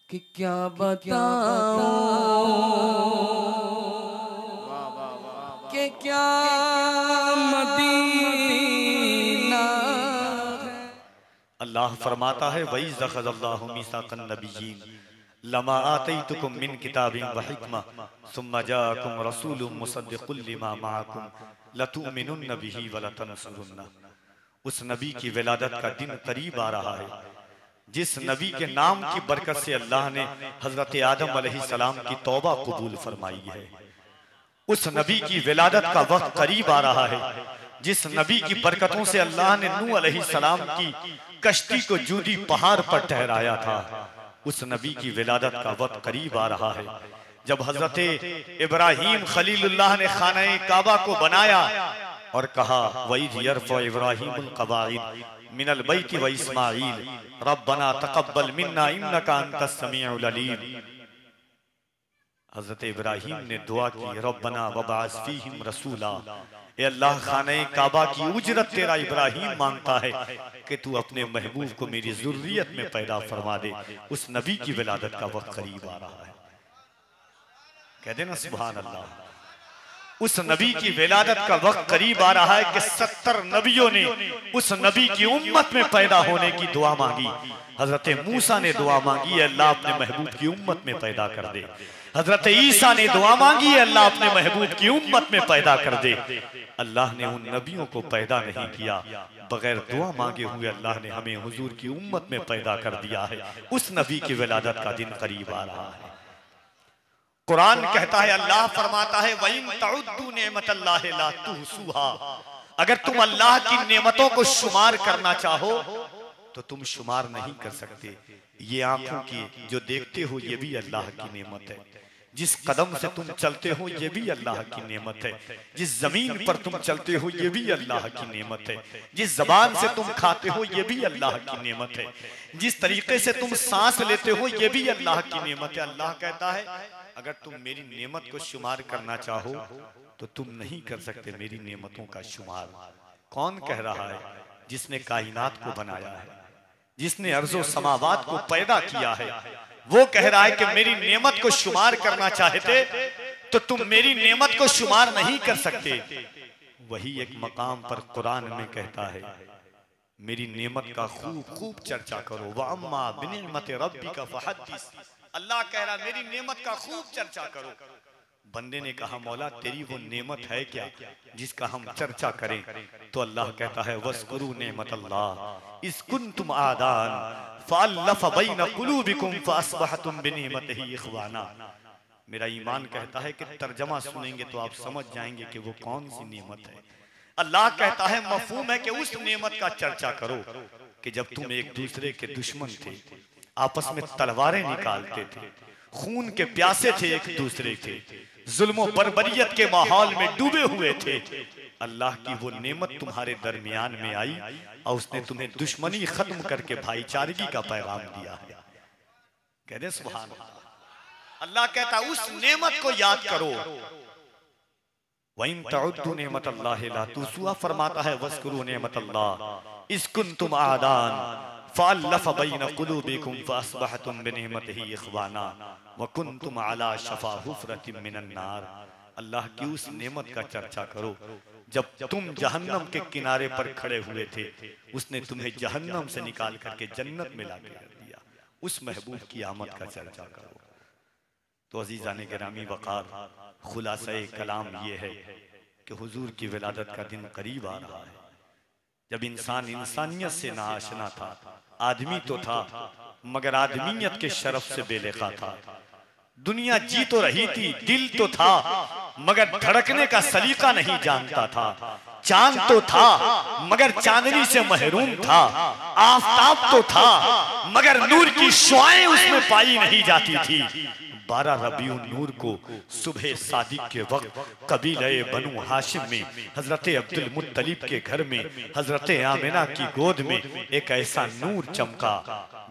कि क्या बताऊं कि क्या मदीना है। अल्लाह फरमाता है वही ज़ख़ज़ल्लाहु मीसाक़न नबिय्यीन लमा आतैतुकुम मिन किताबिन व हिक्मा सुम्मा जाअकुम रसूलुम मुसद्दिक़ुल लिमा मअकुम लतुमिनुन्न बिही व लतंसुरुन्ना। उस नबी की विलादत का दिन करीब आ रहा है जिस नबी के नाम की बरकत से अल्लाह ने हजरत आदम अलैहिस्सलाम की तौबा कबूल फरमाई है। उस नबी की विलादत का वक्त करीब आ रहा है जिस नबी की बरकतों से अल्लाह ने नूह अलैहिस्सलाम की कश्ती को जूदी पहाड़ पर ठहराया था। उस नबी की विलादत का वक्त करीब आ रहा है जब हजरत इब्राहीम खलीलुल्लाह ने खाना काबा को बनाया और कहा वइज़ यरफ़उ इब्राहीमुल क़वाइद मिनल बैति व इस्माईल रब्बना तक़ब्बल मिन्ना इन्नका अंतस समीउल अलीम। हजरत इब्राहीम ने दुआ की रब्बना वबअस फीहिम रसूला, ए अल्लाह खाने काबा की उजरत तेरा इब्राहीम मांगता है कि तू अपने महबूब को मेरी ज़ुर्रियत में पैदा फरमा दे। उस नबी की विलादत का वक्त करीब आ रहा है। कह देना सुभान अल्लाह। उस नबी की विलादत का वक्त करीब आ रहा है कि 70 नबियों ने उस नबी की उम्मत में पैदा होने की दुआ मांगी। हजरत मूसा ने दुआ मांगी अल्लाह अपने महबूब की उम्मत में पैदा कर दे। हजरत ईसा ने दुआ मांगी अल्लाह अपने महबूब की उम्मत में पैदा कर दे। अल्लाह ने उन नबियों को पैदा नहीं किया, बगैर दुआ मांगे हुए अल्लाह ने हमें हुजूर की उम्मत में पैदा कर दिया है। उस नबी की विलादत का दिन करीब आ रहा है। कुरान कहता है, अल्लाह फरमाता है वइन तउद्दू नेमतल्लाहि ला तुहसूहा, अगर तुम अल्लाह की नेमतों को शुमार करना चाहो तो तुम शुमार नहीं कर सकते। ये आंखों की जो देखते हो ये भी अल्लाह की नेमत है, जिस कदम से तुम चलते हो ये भी अल्लाह की नेमत है, जिस जमीन पर तुम चलते हो ये भी अल्लाह की नेमत है, जिस जबान से तुम खाते हो ये भी अल्लाह की नेमत है, जिस तरीके से तुम सांस लेते हो ये भी अल्लाह की नेमत है। अल्लाह कहता है अगर तुम मेरी नेमत को शुमार करना चाहो तो तुम नहीं कर सकते मेरी नेमतों का शुमार। कौन कह रहा है? जिसने कायनात को बनाया है, जिसने अर्ज़ो समावात को पैदा किया है, वो कह रहा है कि मेरी नेमत को शुमार करना चाहते तो तुम मेरी नेमत को शुमार नहीं कर सकते। वही एक मकाम पर कुरान में कहता है मेरी नेमत का खूब खूब चर्चा करो, व अम्मा बिनिअमति रब्बिका फहद्दिस। अल्लाह कह रहा मेरी नेमत का खूब चर्चा करो। बंदे ने कहा मौला तेरी वो नेमत है क्या जिसका हम चर्चा करें? तो अल्लाह कहता है वस्कुरू नेमतल्लाह इस कुंतुम आदान फअल्लफ़ बैन कुलूबिकुम फअस्बहतुम बिनिअमतिही इख़वाना। मेरा ईमान कहता है कि तर्जमा सुनेंगे तो आप समझ जाएंगे कि वो कौन सी नेमत है। अल्लाह कहता है मफ़हूम है कि उस नेमत का चर्चा करो कि जब तुम एक दूसरे के दुश्मन थे, आपस में तलवारें निकालते थे, खून के प्यासे थे एक दूसरे के, जुल्म बर्बरियत के माहौल में डूबे हुए थे। अल्लाह की वो नेमत तुम्हारे दरमियान में आई और उसने तुम्हें दुश्मनी खत्म करके भाईचारगी का पैगाम दिया है। कह दे सुभान अल्लाह। अल्लाह कहता उस नेमत को याद करो। वइन तउद्दू नेमतल्लाहि ला तुहसूहा फरमाता है वस्कुरू नेमतल्लाह इस कुंतुम आदान फअल्लफ़ बैन कुलूबिकुम फअस्बहतुम बिनिअमतिही इख़वाना व कुंतुम अला शफ़ा हुफ़रतिम मिनन नार। अल्लाह की उस नेमत का चर्चा करो जब तुम जहन्नम के किनारे पर खड़े हुए थे, उसने तुम्हें जहन्नम से निकाल करके जन्नत में ला कर दिया। उस महबूब की आमद का चर्चा करो। तो अज़ीज़ाने गिरामी वक़ार, खुलासा-ए कलाम ये है कि हुजूर की विलादत का दिन करीब आ रहा है। जब इंसान इंसानियत से नाआशना था, आदमी तो था मगर आदमियत के शरफ से बेलेखा था। दुनिया जी तो रही थी, दिल तो था मगर धड़कने का सलीका नहीं जानता था। चांद तो था मगर चांदनी से महरूम था। आफताब तो था मगर नूर की शुआएं उसमें पाई नहीं जाती थी। 12 रबीउन नूर को सुबह सादिक के वक्त कबीले बनु हाशिम में हजरत अब्दुल मुत्तलिब के घर में हजरत आमिना की गोद में एक ऐसा नूर चमका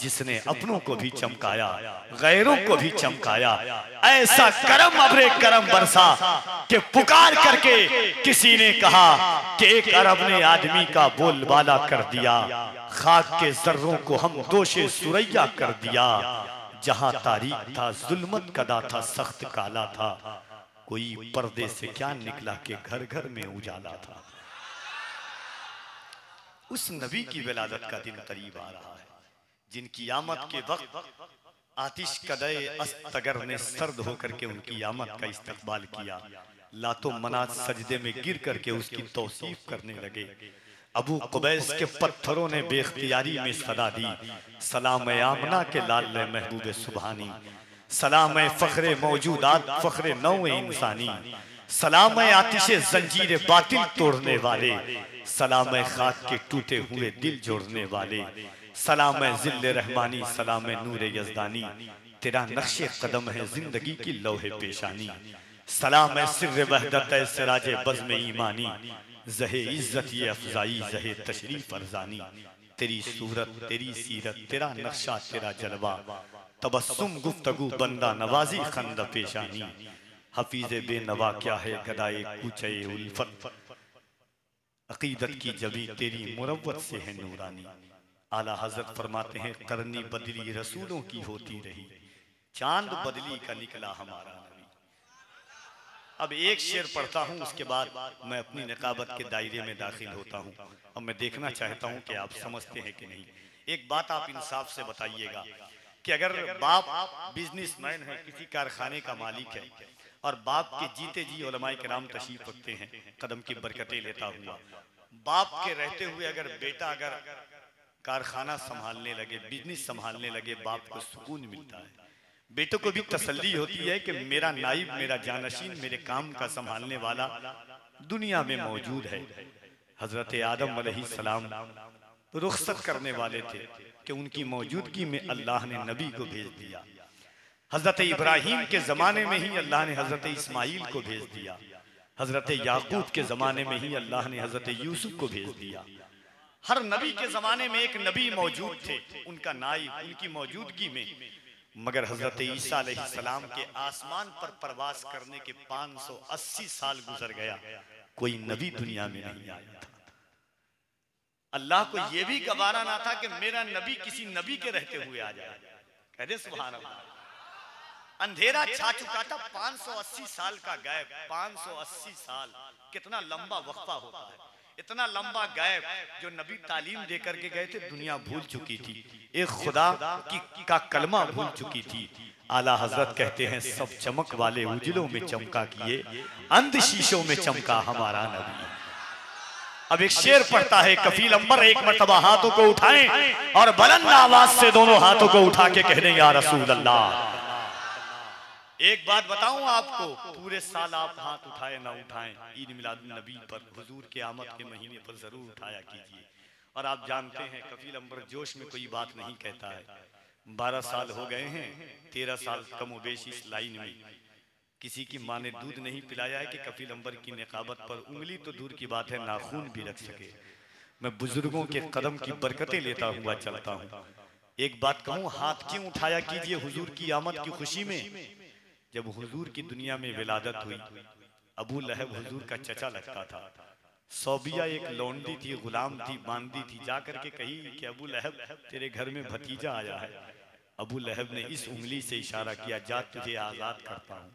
जिसने अपनों को भी चमकाया, गैरों को भी चमकाया। ऐसा करम अबरे करम बरसा कि पुकार करके किसी ने कहा कि एक अरब ने आदमी का बोलबाला कर दिया, खाक के जर्रों को हम दोषे सुरैया कर दिया। जहां तारीख था जुल्मत कदा था सख्त काला था, कोई पर्दे से क्या निकला के घर घर में उजाला था। उस नबी की विलादत का दिन करीब आ रहा है, जिनकी आमद के वक्त आतिश कदे अस्तगर ने सर्द होकर के उनकी आमद का इस्तकबाल किया। लातो मनात सजदे में गिर करके उसकी तौसीफ करने लगे। अबू कुबैस के पत्थरों ने बेख्तियारी में सदा दी, सलाम आमना के लाल महबूब सुबहानी, सलाम फखरे मौजूदात फखरे नौ इंसानी, सलाम आतिशे जंजीर बातिल तोड़ने वाले, सलाम खाक के टूटे हुए दिल जोड़ने वाले, सलाम जिल्ले रहमानी, सलाम नूर यज़दानी, तेरा नक्शे कदम है जिंदगी की लौहे पेशानी, सलाम सिर्र वहदत सिराजे बज़्म ईमानी, ज़हे इज्जत ये अफजाई ज़हे तशरीफ अर्जानी, तेरी सूरत तेरी सीरत तेरा नक्शा तेरा जलवा, तबस्सुम गुफ्तगू बंदा नवाजी खंद पेशानी, हफीज़े बेनवा क्या है गदाए कूचे उल्फत, अकीदत की जबी तेरी मुरव्वत से है नूरानी। आला हजरत फरमाते हैं करनी बदली रसूलों की होती रही, चांद बदली का निकला हमारा नबी। अब एक शेर पढ़ता हूँ, उसके बाद मैं अपनी निकाबत के दायरे में दाखिल होता हूँ। अब मैं देखना चाहता हूँ कि आप समझते हैं कि नहीं। एक बात आप इंसाफ से बताइएगा कि अगर बाप बिजनेसमैन है, किसी कारखाने का मालिक है, और बाप के जीते जी उलमाए किराम तशरीफ रखते हैं कदम की बरकतें लेता हुआ, बाप के रहते हुए अगर बेटा अगर कारखाना संभालने लगे, बिजनेस संभालने लगे, बाप को सुकून मिलता है, बेटों को भी तसल्ली होती है कि मेरा नाइब, मेरा जानशीन, मेरे काम का संभालने वाला दुनिया में मौजूद है। हजरत आदम अलैहिस्सलाम रुखसत करने वाले थे कि उनकी मौजूदगी में अल्लाह ने नबी को भेज दिया। हजरत इब्राहिम के जमाने में ही अल्लाह ने हजरत इस्माइल को भेज दिया। हजरत याकूब के जमाने में ही अल्लाह ने हजरत यूसुफ को भेज दिया। हर नबी के जमाने में एक नबी मौजूद थे, उनका नाइब, उनकी मौजूदगी में। मगर हजरत ईसा अलैहिस्सलाम के आसमान पर प्रवास करने के 580 साल गुजर गया, कोई नबी दुनिया में नहीं आया था। अल्लाह को यह भी गवारा ना था कि मेरा नबी किसी नबी के रहते हुए आ जाए। कह दे सुभान अल्लाह। अंधेरा छा चुका था, 580 साल का गैप। 580 साल कितना लंबा वक्फा होता है, इतना लंबा गैप जो नबी तालीम दे करके गए थे, दुनिया भूल चुकी थी, एक खुदा का कलमा भूल चुकी थी। आला हजरत कहते हैं सब चमक वाले उजलों में चमका किए, अंध शीशों में चमका हमारा नबी। अब एक शेर पढ़ता है कफील अंबर, एक मर्तबा हाथों को उठाएं और बुलंद आवाज से दोनों हाथों को उठा के कह दें या रसूल अल्लाह। एक बात बताऊं आपको, पूरे साल आप हाथ उठाए ना उठाएं, ईद मिलादुन नबी पर, हुजूर के आमद के महीने पर जरूर उठाया कीजिए। और आप जानते हैं कफील अंबर जोश में कोई बात नहीं कहता है। 12 साल हो गए हैं, 13 साल कमोबेश इस लाइन में किसी की माँ ने दूध नहीं पिलाया है कि कफील अंबर की निकाबत पर उंगली तो दूर की बात है नाखून भी रख सके। मैं बुजुर्गों के कदम की बरकतें लेता हुआ चलता हूँ। एक बात कहूँ, हाथ क्यों उठाया कीजिए हुजूर की आमद की खुशी में। जब हुजूर की दुनिया में विलादत हुई, अबू लहब हुजूर का चचा लगता था। सौबिया एक लौंडी थी, गुलाम थी, बांदी थी, जाकर के कही कि अबू लहब तेरे घर में भतीजा आया है। अबू लहब ने इस उंगली से इशारा किया, जा तुझे आजाद करता हूँ।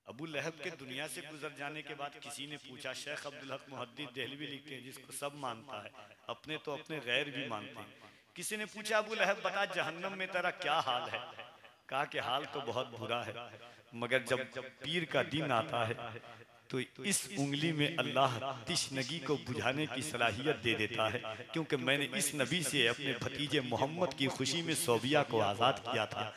अबू लहब के दुनिया से गुजर जाने के बाद किसी ने पूछा, शेख अब्दुल हक मुहद्दिस देहलवी लिखते हैं जिसको सब मानता है, अपने तो अपने गैर भी मानते हैं। किसी ने पूछा, अबू लहब बता जहन्नम में तेरा क्या हाल है? कहा कि हाल तो बहुत बुरा है, मगर जब पीर का दिन आता है तो इस उंगली में अल्लाह तिश्नगी को बुझाने की सलाहियत दे देता है, क्योंकि मैंने इस नबी से अपने भतीजे मोहम्मद की खुशी में सौबिया को आजाद किया था।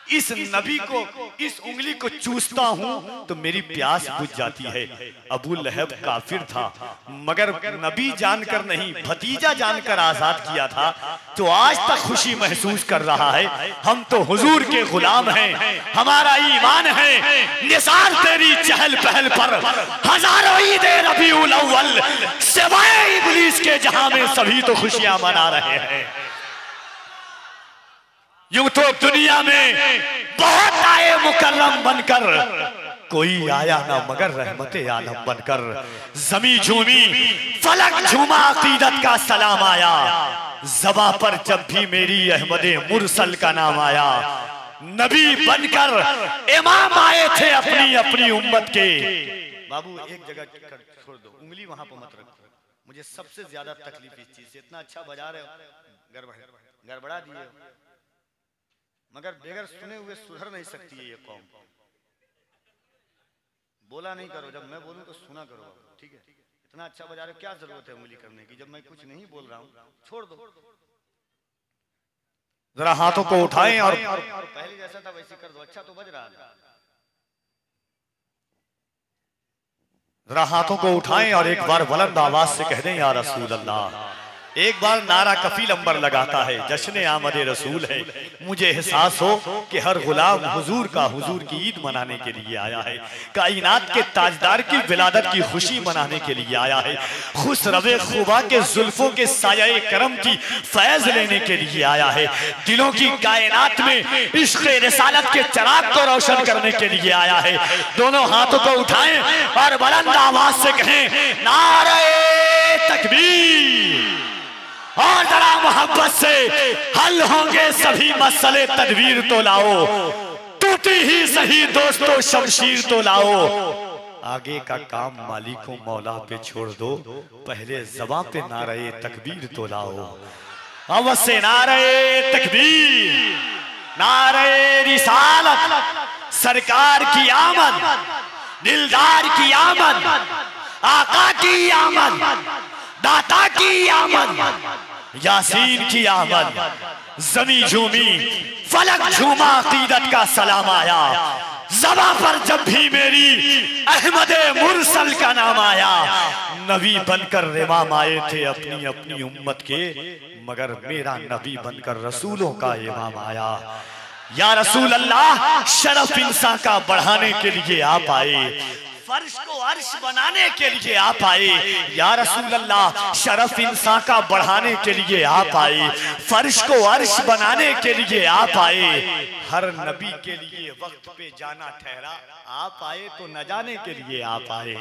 इस नबी को, इस उंगली को चूसता हूं तो मेरी प्यास बुझ जाती है। अबू लहब काफिर था, मगर नबी जानकर नहीं, भतीजा जानकर आजाद किया था, तो आज तक खुशी महसूस कर रहा है। हम तो हुजूर के गुलाम हैं, हमारा ईमान है। निसार तेरी चहल पहल पर हजारों ईद रबीउल अव्वल, सिवाय इब्लीस के जहां में सभी तो खुशियां मना रहे हैं। यूं तो दुनिया में बहुत आए मुकर्रम बनकर, कोई आया ना मगर रहमते आलम बनकर। जमी झूमी फलक झूमा, अकीदत का सलाम आया, ज़बां पर जब भी मेरी अहमद मुरसल का नाम आया, नबी बनकर इमाम आए थे अपनी अपनी उम्मत के। बाबू एक जगह छोड़ दो, उंगली वहां पर मत रखो। मुझे सबसे ज्यादा तकलीफ इस चीज से, इतना अच्छा बजा रहे हो, गड़बड़ा दिए, मगर बगैर सुने हुए सुधर नहीं सकती है ये कौम। बोला नहीं करो, जब मैं बोलूं तो सुना करो, ठीक है? इतना अच्छा बजा रहे हो, क्या जरूरत है उंगली करने की जब मैं कुछ नहीं बोल रहा हूं? छोड़ दो, जरा हाथों को उठाएं और पहले जैसा था वैसे कर दो। अच्छा तो बज रहा है, जरा हाथों को उठाएं और एक बार बुलंद आवाज से कह दें या रसूल अल्लाह। एक बार नारा कफील अंबर लगाता है, जश्न आमद रसूल है। मुझे एहसास हो कि हर गुलाम हुजूर की ईद मनाने के लिए आया है, कायनात के ताजदार की विलादत की खुशी मनाने के लिए आया है, खुश रवे खुबा के जुल्फों के साये करम की फैज लेने के लिए आया है, दिलों की कायनात में इश्क़ रिसालत के चिराग को रोशन करने के लिए आया है। दोनों हाथों को उठाएं और बुलंद आवाज से कहें नारे तकबीर, और जरा मोहब्बत से हल होंगे सभी मसले। तदबीर तो लाओ, टूटी ही सही दोस्तों शमशीर तो लाओ। आगे का काम मालिकों मौला पे छोड़ दो, पहले ज़बां पे नारे तकबीर तो लाओ। अवश्य नारे तकबीर, नारे रिसालत, सरकार की आमद, दिलदार की आमद, आका की आमद, दाता की आमद, यासीन की आमद। जमी झूमी फलक झूमा, अकीदत का सलाम आया। ज़बां पर जब भी मेरी अहमद मुरसल का नाम आया, नबी बनकर इमाम आए थे अपनी अपनी उम्मत के, मगर मेरा नबी बनकर रसूलों का इमाम आया। या रसूल अल्लाह, शरफ इंसान का बढ़ाने के लिए आप आए, फर्श को अर्श बनाने के लिए आप आए। या रसूल अल्लाह, शरफ इंसान का बढ़ाने के लिए आप आए, फर्श को अर्श बनाने के लिए आप आए। हर नबी के लिए वक्त पे जाना ठहरा, आप आए तो न जाने के लिए आप आए।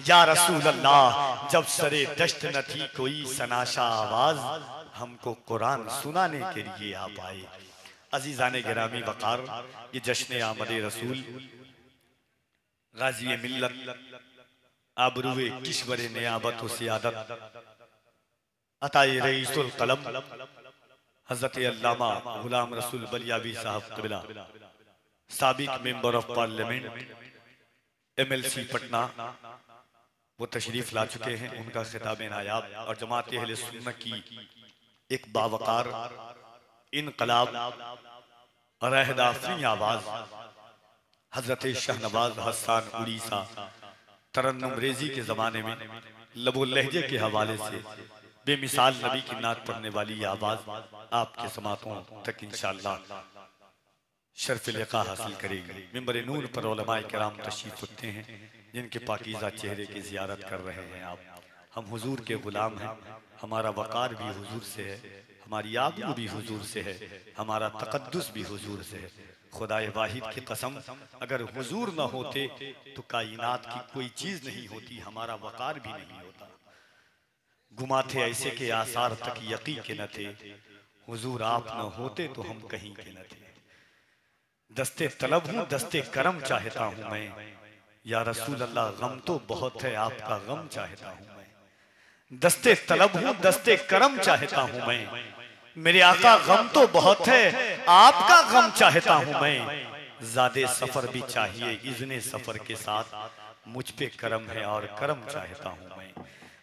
या रसूल अल्लाह, जब सरे दश्त न थी कोई सनाशा आवाज, हमको कुरान सुनाने के लिए आप आए। अजीजाने गिरामी वकार, ये जश्न आमद रसूल गाजी मिल्लत आबरूए किश्वर नियाबत व सियादत अताए रईसुल कलम हजरत अल्लामा गुलाम रसूल बलियावी साहब क़िबला, साबिक member of parliament MLC Patna, वो तशरीफ ला चुके हैं। उनका खिताब नायाब और जमात अहले सुन्नत की एक बावकार इनकलाब रहदाफी आवाज हजरत शाहनवाज हसन उड़ीसा तरन्नुम रेजी के ज़माने में लबो लहजे के हवाले से बेमिसाल नबी की नात पढ़ने वाली आवाज़ आपके समातों तक इंशाअल्लाह शर्फ लिक़ा हासिल करेगी। मिंबर नूर पर उलमाए किराम तशरीफ़ रखते हैं, जिनके पाकीज़ा चेहरे की ज़ियारत कर रहे हैं आप। हम हुजूर के ग़ुलाम हैं, हमारा वक़ार भी हुजूर से है, हमारी आबरू भी हुजूर से है, हमारा तक़द्दुस भी हुजूर से है। खुदाए वाहिद की कसम, अगर हुजूर न होते तो कायनात की कोई चीज नहीं होती, हमारा वकार भी नहीं होता। गुमा थे ऐसे के आसार तक यकी के न थे, हुजूर आप न होते तो हम कहीं के न थे। दस्ते तलब हूँ दस्ते करम चाहता हूँ मैं, या रसूल अल्लाह गम तो बहुत है आपका गम चाहता हूँ मैं। दस्ते तलब हूँ दस्ते करम चाहता हूँ मैं, मेरे आका गम तो बहुत है आपका गम चाहता हूं मैं। ज़ादे सफर भी चाहिए इज़्ने सफर के साथ, मुझ पे करम है और करम चाहता हूं मैं।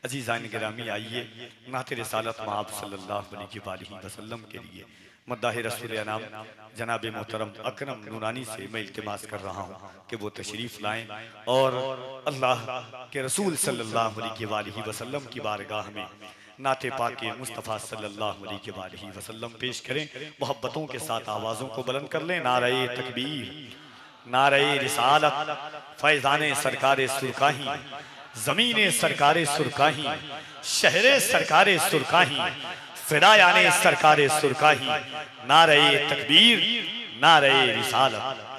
अजीज़ान गिरामी, आइए नाते रिसालत में आप सल्लल्लाहु अलैहि वसल्लम के लिए मद्दाह रसूल अनाम जनाब मोहतरम अकरम नूरानी से मैं इल्तिमास कर रहा हूँ कि वो तशरीफ़ लाएं और अल्लाह के रसूल सल्लल्लाहु अलैहि वसल्लम की बारगाह में नाते पाके मुस्तफ़ा सल्लल्लाहु अलैहि वसल्लम पेश करें। मोहब्बतों के साथ आवाज़ों को बुलंद कर लें। नारे तकबीर, नारे रिसालत, फैज़ाने सरकारे सुरकाही, ज़मीने सरकारे सुरकाही, शहरे सरकारे सुरकाही, फ़िदायाने सरकारे सुरकाही। नारे तकबीर, नारे रिसालत।